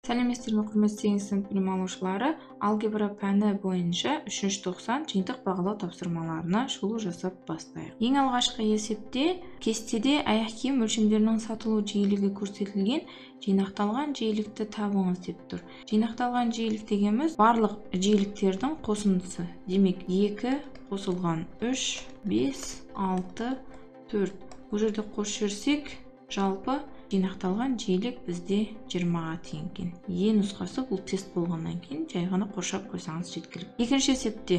Сәлеметсіздер ме, құрметті сынып білім алушылары, алгебра пәні бойынша 390 жиынтық бағалау тапсырмаларына шолу жасап бастайық. Ең алғашқы есепте кестеде аяқ киім өлшемдерінің сатылу жиілігі көрсетілген, жинақталған жиілікті табыңыз деп тұр. Жинақталған жиілік дегеніміз барлық жиіліктердің қосындысы. Демек 2 қосылған 3, 5, 6, 4. Бұл жерде қосып жіберсек, жалпы жинақталған жиілік бізде 20-ға тең екен. Нұсқасы бұл тест болғаннан кейін жай ғана қоршап қойсаңыз жеткілікті. Екінші есепте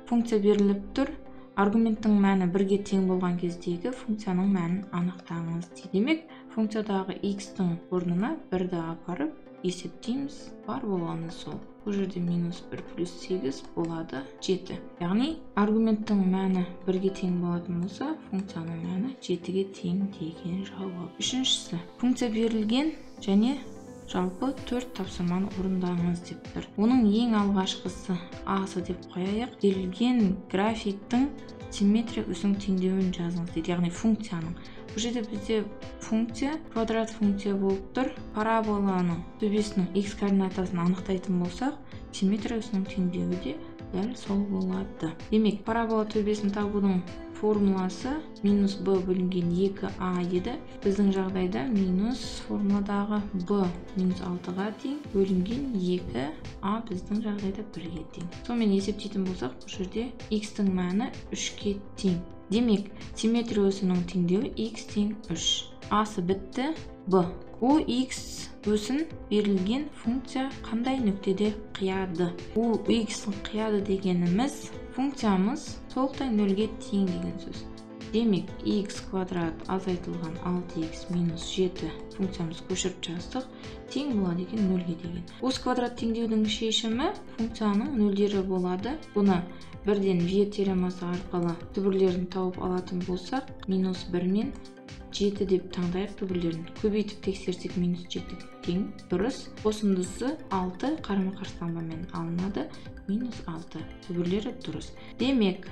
функция беріліп тұр. Аргументтің мәні 1-ге тең болған кездегі функцияның мәнін анықтаңыз. Демек, функциядағы x-тің орнына 1-ді апарып есептейміз. Бар болғаны сол. Бұл жерде -1 плюс 8 болады 7. Яғни аргументтің мәні 1-ге тең болатын болса, функцияның мәні 7-ге тең деген жауап. Үшіншісі, функция берілген және жалпы 4 тапсырманы орындаңыз деп тұр. Оның ең алғашқысы асы деп қояйық. Берілген графиктің симметрия өсінің теңдеуін жазыңыз дейді. Яғни функцияның. Бұл жерде бізде функция квадрат функция болып тұр. Параболаның төбесінің x координатасын анықтайтын болсақ, симметрия өсінің теңдеуі де дәл сол болады. Демек, парабола төбесін табудың формуласы -b бөлінген 2a еді. Біздің жағдайда минус формуладағы b -6-ға тең бөлінген 2a біздің жағдайда 1-ге тең. Сонымен есептейтін болсақ, бұл жерде x-тің мәні 3-ге тең. Демек, симметрия өсінің теңдеуі x тең 3. Асы бітті b. О x өсін берілген функция қандай нүктеде қияды? О x-ін қияды дегеніміз функциямыз толықтай 0-ге тең деген сөз. Демек, x квадрат азайтылған 6x минус 7 функциямыз көшіріп жаздық, тең болады екен 0-ге деген. Осы квадрат теңдеудің шешімі функцияның нөлдері болады. Бұны бірден v теоремасы арқылы түбірлерін тауып алатын болсақ, -1 мен 7 деп таңдайық түбірлерін. Көбейтіп тексерсек -7 тең. Дұрыс. Қосындысы 6 қарама-қарсы таңбамен алынады. -6. Түбірлері дұрыс. Демек,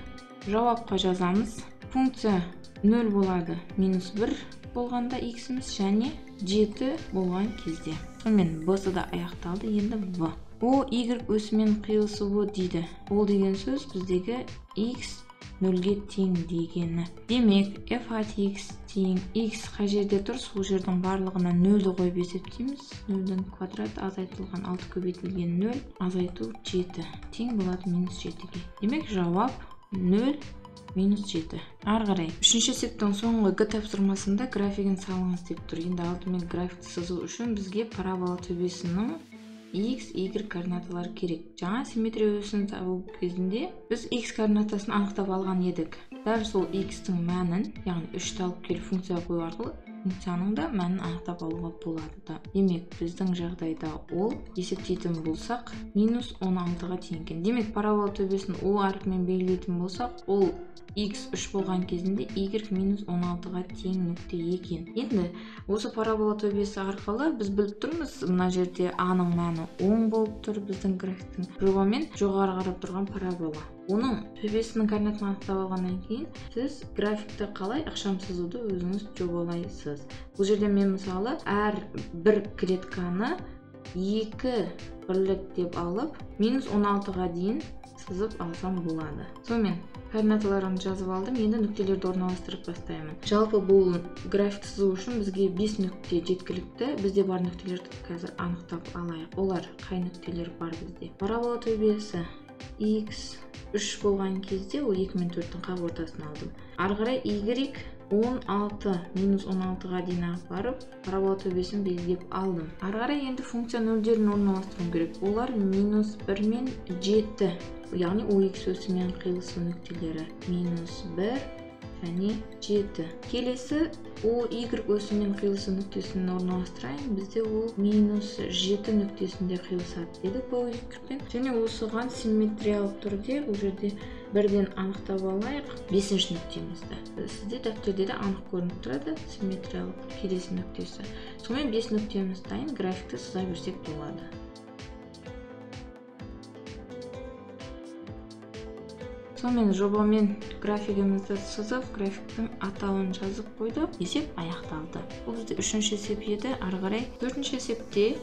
жауапқа жазамыз. Функция 0 болады. -1 болғанда x-іміз және 7 болған кезде. Сонымен b-сы да аяқталды. Енді v. О y өсімен қиылысуы дейді. Ол деген сөз біздегі x 0-ге тең дегені. Демек, f от x тең x қай жерде тұр? Сол жердің барлығына 0-ді қойып есептейміз. 0-дің квадрат азайтылған 6 көбейтілген 0, азайту 7. Тең болады -7-ге. Демек, жауап 0, -7. Ары қарай. Үшінші есептің соңғы г тапсырмасында графигін салыңыз деп тұр. Енді алдымен графикті сызу үшін бізге парабола төбесінің x, y координаталары керек. Жаңа симметрия өсін табу кезінде біз x координатасын анықтап алған едік. Дәл сол x-тің мәнін, яғни 3-ті алып келіп функция қою арқылы функцияның да мәнін анықтап алуға болады. Демек, біздің жағдайда ол есептейтін болсақ, -16-ға тең екен. Демек, парабола төбесін o әрпімен белгілейтін болсақ, ол x 3 болған кезінде y -16-ға тең нүкте екен. Енді осы парабола төбесі арқылы біз біліп тұрмыз, мына жерде a-ның мәні 10 болып тұр біздің графиктің. Жобамен жоғары қарап тұрған парабола. Оның төбесінің координатын анықтап алғаннан кейін сіз графикті қалай ықшам сызуды өзіңіз жобалайсыз. Бұл жерде мен мысалы әр бір клетканы 2 бірлік деп алып, -16-ға дейін сызып алсам болады. Сонымен координаталарын жазып алдым. Енді нүктелерді орналастырып бастаймын. Жалпы бұл графикті сызу үшін бізге 5 нүкте жеткілікті. Бізде бар нүктелерді қазір анықтап алайық. Олар қай нүктелер бар бізде? Парабола төбесі x 3 болған кезде ол 2 мен 4-тің қақ ортасын алдым. Ары қарай y 16 -16-ға дейін ағып барып, парабола төбесін белгілеп алдым. Ары қарай енді функция нөлдерін орналастыру керек. Олар -1 мен 7. Яғни ox өсімен қиылысу нүктелері -1 және 7. Келесі oy өсімен қиылысу нүктесін орналастырайын. Бізде ол -7 нүктесінде қиылысады деді oy-пен. Және осыған симметриялық түрде бұл жерде бірден анықтап алайық 5-ші нүктемізді. Сізде дәптерде де анық көрініп тұрады симметриялық келесі нүктесі. Сонымен 5 нүктеміз дайын, графикті сыза берсек болады. Сонымен жобамен графигімізді сызып, графиктің атауын жазып қойдық. Есеп аяқталды. Бұл бізде 3-ші есеп еді. Ары қарай 4-ші есепте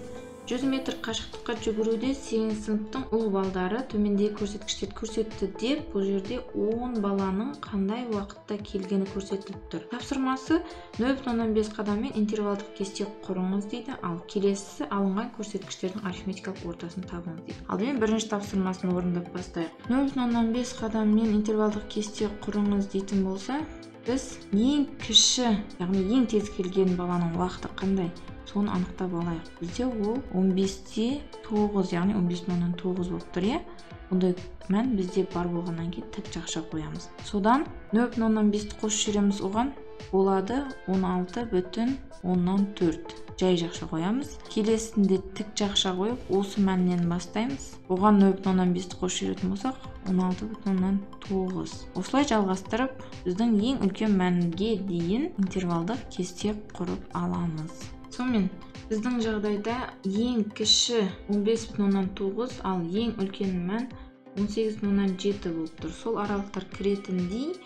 100 метр қашықтыққа жүгіруде 8 сыныптың ұл балдары төмендегі көрсеткіштерді көрсетті деп, бұл жерде 10 баланың қандай уақытта келгені көрсетіліп тұр. Тапсырмасы 0,5 қадаммен интервалдық кесте құрыңыз дейді, ал келесі алынған көрсеткіштердің арифметикалық ортасын табыңыз дейді. Алдымен бірінші тапсырмасын орындап бастайық. 0,5 қадаммен интервалдық кесте құрыңыз дейтін болса, біз ең кіші, яғни ең тез келген баланың уақыты қандай? Соны анықтап алайық. Бізде ол 15-те 9, яғни 15,9 болып тұр, е? Ондай мән бізде бар болғаннан кейін тік жақша қоямыз. Содан 0,5-ті қосып жібереміз, оған болады 16,4. Жай жақша қоямыз. Келесінде тік жақша қойып, осы мәннен бастаймыз. Оған 0,5-ті қосып жіберетін болсақ, 16,9. Осылай жалғастырып, біздің ең үлкен мәнге дейін интервалдық кесте құрып аламыз. Сонымен, біздің жағдайда ең кіші 15,9, ал ең үлкен мән 18,7 болып тұр. Сол аралықтар кіретіндей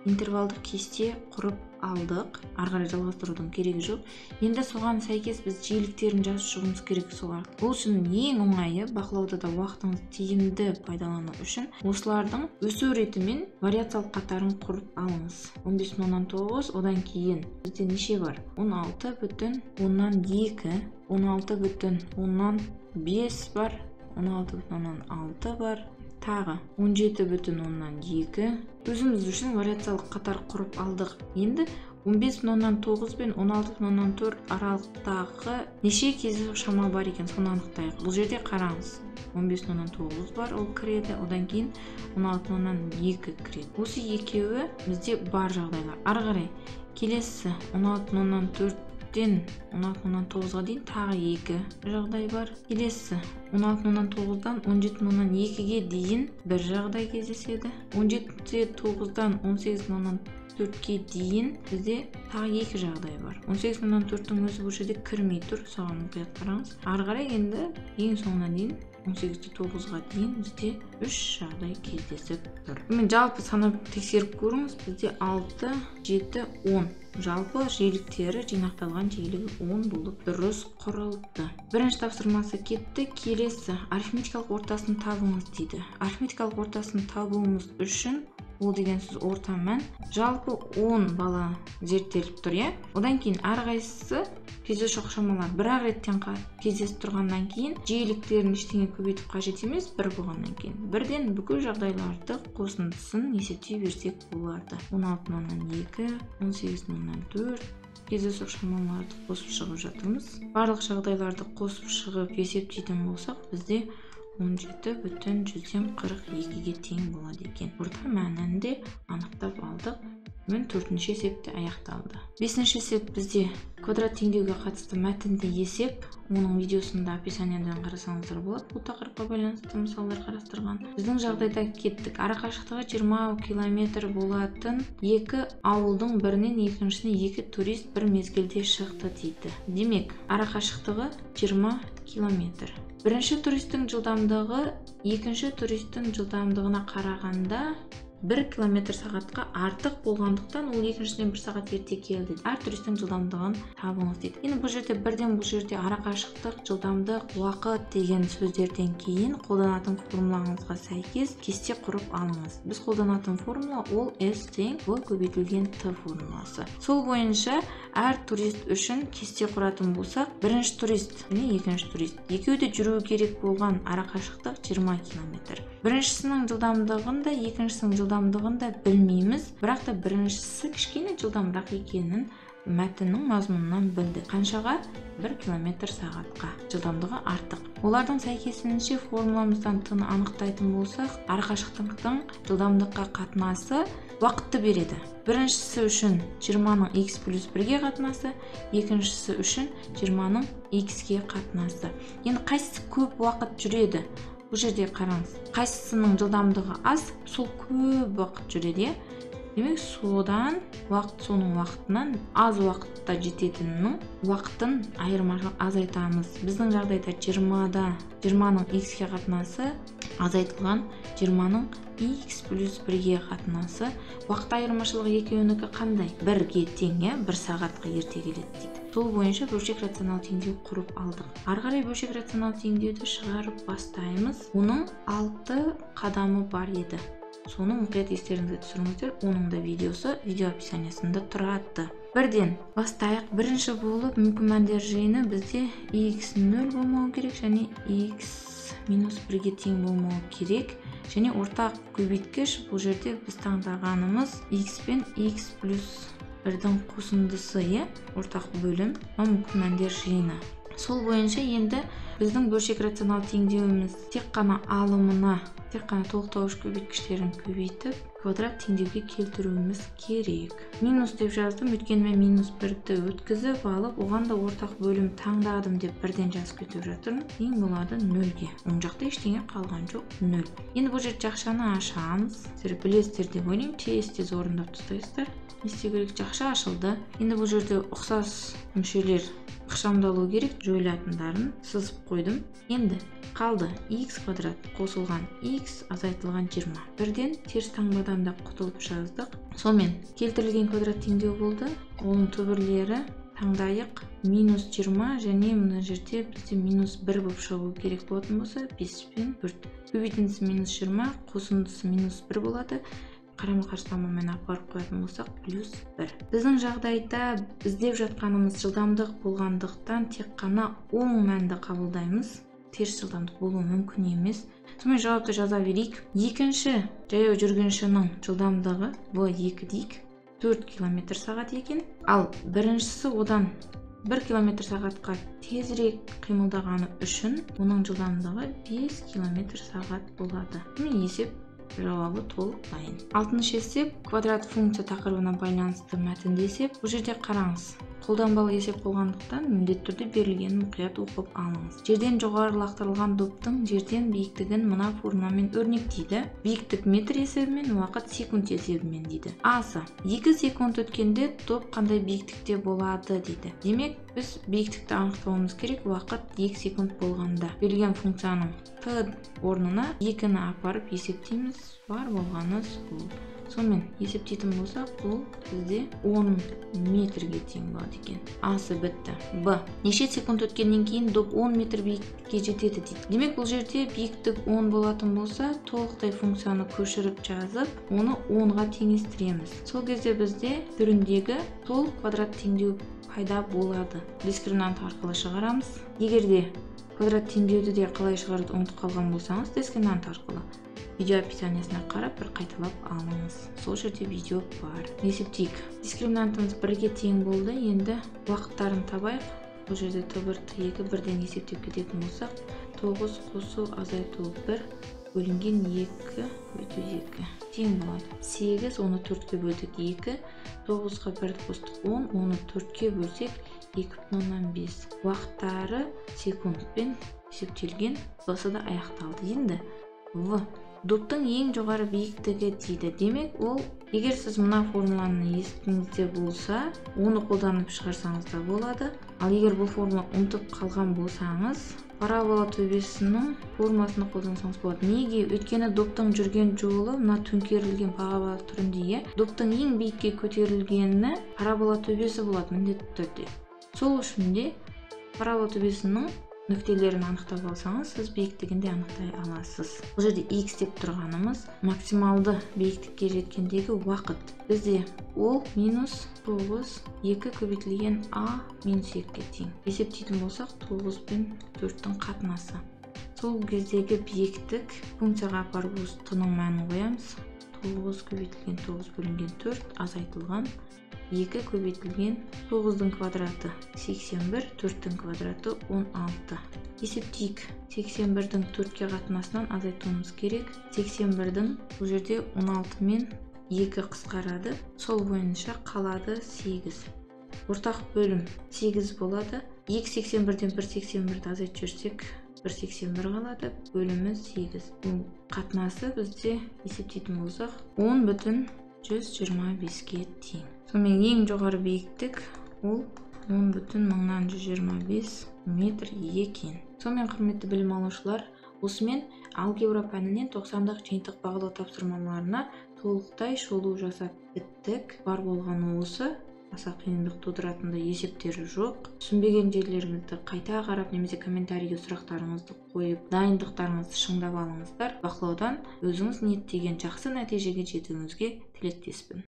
интервалдық кесте құрып алдық. Арғары жалғастырудың керегі жоқ. Енді соған сәйкес біз жиіліктерін жазып шығуымыз керек соған. Бұл үшін ең оңайы, бақылауда да уақытыңызды тиімді пайдалану үшін осылардың өсу ретімен вариациялық қатарын құрып алыңыз. 15,9, одан кейін бізде неше бар? 16,2, 16,5 бар, 16,6 бар, тағы 17,2. Өзіміз үшін вариациялық қатар құрып алдық. Енді 15,9 пен 16,4 аралықтағы неше кездейсоқ шама бар екен, соны анықтайық. Бұл жерде қараңыз. 15,9 бар, ол кіреді. Одан кейін 16,2 кіреді. Осы екеуі бізде бар жағдайлар. Ары қарай келесі 16,4-тен 16,9-ға дейін тағы 2 жағдай бар. Келесі 16,9-дан 17,2-ге дейін бір жағдай кездеседі. 17,9-дан 18,4-ге дейін бізде тағы 2 жағдай бар. 18,4-тің өзі бұл жерде кірмей тұр, соған мұқият қараңыз. Ары қарай енді ең соңына дейін 18,9-ға дейін бізде 3 жағдай кездесіп тұр. Мен жалпы санап тексеріп көріңіз, бізде 6, 7, 10. Жалпы жиіліктері жинақталған жиілігі 10 болып дұрыс құрылды. Бірінші тапсырмасы кетті. Келесі арифметикалық ортасын табыңыз дейді. Арифметикалық ортасын табуымыз үшін ол деген сөз орта мән. Жалпы 10 бала зерттеліп тұр, е? Одан кейін әрқайсысы кездейсоқ шамалар бір-ақ реттен кездесіп тұрғаннан кейін жиіліктерін ештеңе көбейтіп қажет емес, бір болғаннан кейін. Бірден бүкіл жағдайларды қосындысын есептей берсек болады. 16,2, 18,4 кездейсоқ шамаларды қосып шығып жатырмыз. Барлық жағдайларды қосып шығып есептейтін болсақ, бізде 17,142-ге тең болады екен. Орта мәнінде анықтап алдық. Мен 4-ші есепте аяқталды. 5-ші есеп бізде квадрат теңдеуге қатысты мәтінді есеп. Оның видеосында описаниедан қарасаңыздар болады. Бұл тақырыпқа байланысты мысалдар қарастырған. Біздің жағдайда кеттік. Арақашықтығы 20 километр болатын екі ауылдың бірінен екіншісіне 2 турист бір мезгілде шықты дейді. Демек, арақашықтығы 20 километр. Бірінші туристің жылдамдығы екінші туристің жылдамдығына қарағанда 1 км сағатқа артық болғандықтан ол екіншісінен 1 сағат ерте келді. Әр туристің жылдамдығын табыңыз дейді. Енді бұл жерде бірден бұл жерде арақашықтық, жылдамдық, уақыт деген сөздерден кейін қолданатын формуламызға сәйкес кесте құрып алыңыз. Біз қолданатын формула ол S тең V көбейтілген T формуласы. Сол бойынша әр турист үшін кесте құратын болсақ, бірінші турист және екінші турист. Екеуі де жүруі керек болған арақашықтық 20 км. Біріншісінің жылдамдығын да, екіншісінің жылдамдығын да білмейміз, бірақ та біріншісі кішкене жылдамырақ екенін мәтіннің мазмұнынан білді. Қаншаға? 1 км сағатқа. Жылдамдығы артық. Олардың сәйкесінше формуламыздан T-ны анықтайтын болсақ, арақашықтықтың жылдамдыққа қатынасы уақытты береді. Біріншісі үшін 20-ның x плюс 1-ге қатынасы, екіншісі үшін 20-ның x-ге қатынасы. Енді қайсысы көп уақыт жүреді? Бұл жерде қараңыз. Қайсысының жылдамдығы аз, сол көп уақыт жүреді. Демек, содан соның уақытынан аз уақытта жететінінің уақытын айырмашылық азайтамыз. Біздің жағдайда 20-ның x-ге қатынасы азайтылған 20-ның x плюс 1-ге қатынасы. Уақыт айырмашылығы екеуінікі қандай? 1-ге тең, 1 сағатқа ерте келеді дейді. Сол бойынша бөлшек рационал теңдеу құрып алдық. Ары қарай бөлшек рационал теңдеуді шығарып бастаймыз. Оның 6 қадамы бар еді. Соны мұқият естеріңізге түсіріңіздер. Оның да видеосы видео описаниясында тұрады. Бірден бастайық. Бірінші болып мүмкін мәндер жиыны бізде x 0 болмауы керек және x минус 1-ге тең болмауы керек. Және ортақ көбейткіш бұл жерде біз таңдағанымыз x пен x плюс 1-дің қосындысы, ортақ бөлім, мүмкін мәндер жиыны. Сол бойынша енді біздің бөлшек рационал теңдеуіміз тек қана алымына, тек қана толықтауыш көбейткіштерін көбейтіп, квадрат теңдеуге келтіруіміз керек. Минус деп жаздым, өткеніме минус 1-ді өткізіп алып, оған да ортақ бөлім таңдадым деп бірден жазып кетіп жатырмын. Ең болады 0-ге. Оң жақта ештеңе қалған жоқ, 0. Енді бұл жерде жақшаны ашамыз. Сіздер білесіздер деп ойлаймын, тез орындап тастайсыздар. Не істеу керек? Жақша ашылды. Енді бұл жерде ұқсас мүшелер ықшамдалу керек, жойылатындарын сызып қойдым. Енді қалды x квадрат қосылған x азайтылған 20. Бірден теріс таңбадан да құтылып жаздық. Сонымен келтірілген квадрат теңдеу болды. Оның түбірлері таңдайық минус 20 және мына жерде бізде минус 1 болып шығу керек болатын болса 5 пен 4. Көбейтіндісі минус 20, қосындысы минус 1 болады. Қарама-қарсы тамамен апарып қоятын болсақ плюс 1. Біздің жағдайда іздеп жатқанымыз жылдамдық болғандықтан тек қана оң мәнді қабылдаймыз. Теріс жылдамдық болуы мүмкін емес. Сонымен жауапты жаза берейік. Екінші жаяу жүргіншінің жылдамдығы v2 дейік 4 км сағат екен. Ал біріншісі одан 1 км сағатқа тезірек қимылдағаны үшін оның жылдамдығы 5 км сағат болады. Мен есеп жауабы толық дайын. Алтыншы есеп квадрат функция тақырыбына байланысты мәтінді есеп. Бұл жерде қараңыз. Қолданбалы есеп болғандықтан міндетті түрде берілгенін мұқият оқып алыңыз. Жерден жоғары лақтырылған доптың жерден биіктігін мына формамен өрнектейді. Биіктік метр есебімен, уақыт секунд есебімен дейді. Асы 2 секунд өткенде доп қандай биіктікте болады дейді. Демек, біз биіктікті анықтауымыз керек уақыт 2 секунд болғанда. Берілген функцияның т орнына 2-ні апарып есептейміз. Бар болғаны сол. Сонымен есептейтін болсақ, бұл бізде 10 метрге тең болады екен. Асы бітті. Б. Неше секунд өткеннен кейін доп 10 метр биіктікке жетеді дейді. Демек, бұл жерде биіктік 10 болатын болса, толықтай функцияны көшіріп жазып, оны 10-ға теңестіреміз. Сол кезде бізде түріндегі толық квадрат теңдеу пайда болады. Дискриминант арқылы шығарамыз. Егерде квадрат теңдеуді де қалай шығаруды ұмытып қалған болсаңыз, дискриминант арқылы видео описаниясына қарап бір қайталап алыңыз. Сол жерде видео бар. Есептейік. Дискриминантымыз 1-ге тең болды. Енді уақыттарын табайық. Бұл жерде Т1, Т2 бірден есептеп кететін болсақ, 9 қосу азайту 1 бөлінген 2 өту 2 тең болады. 8, оны 4-ке бөлдік 2, 9-ға 1-ді қостық 10, оны 4-ке бөлсек 2,5. Уақыттары секундпен есептелген, басы да аяқталды. Енді В. Доптың ең жоғары биіктігі дейді. Демек, ол егер сіз мына формуланы естіңізде болса, оны қолданып шығарсаңыз да болады. Ал егер бұл формула ұмытып қалған болсаңыз, парабола төбесінің формуласını қолдансаңыз болады. Неге? Өйткені доптың жүрген жолы мына төңкерілген парабола түрінде, доптың ең биікке көтерілгені парабола төбесі болады міндетті түрде. Сол үшін де парабола төбесінің нүктелерін анықтап алсаңыз, сіз биіктігінде анықтай аласыз. Бұл жерде x деп тұрғанымыз максималды биіктікке жеткендегі уақыт. Бізде ол минус 9, 2 көбейтілген a минус 2-ге тең. Есептейтін болсақ, 9 пен 4-тің қатынасы. Сол кездегі биіктік функцияға апарып т-ның мәнін қоямыз. 9 көбейтілген 9 бөлінген 4 азайтылған 2 көбейтілген 9-дың квадраты 81, 4-тің квадраты 16. Есептейік. 81-дің 4-ке қатынасынан азайтуымыз керек. 81-дің бұл жерде 16 мен 2 қысқарады. Сол бойынша қалады 8. Ортақ бөлім 8 болады. 281-ден 181-ді азайтып жүрсек, 181 қалады. Бөлімі 8. Бұл қатынасы бізде есептейтін болсақ 10,125-ге тең. Сонымен ең жоғары биіктік ол 10,125 метр екен. Сонымен құрметті білім алушылар, осымен алгебра пәнінен 90-дық жиынтық бағалау тапсырмаларына толықтай шолу жасап біттік. Бар болғаны осы. аса қиындық тудыратындай есептері жоқ. Түсінбеген жерлеріңізді қайта қарап немесе комментарийге сұрақтарыңызды қойып, дайындықтарыңызды шыңдап алыңыздар. Бақылаудан өзіңіз ниеттеген жақсы нәтижеге жетуіңізге тілектеспін.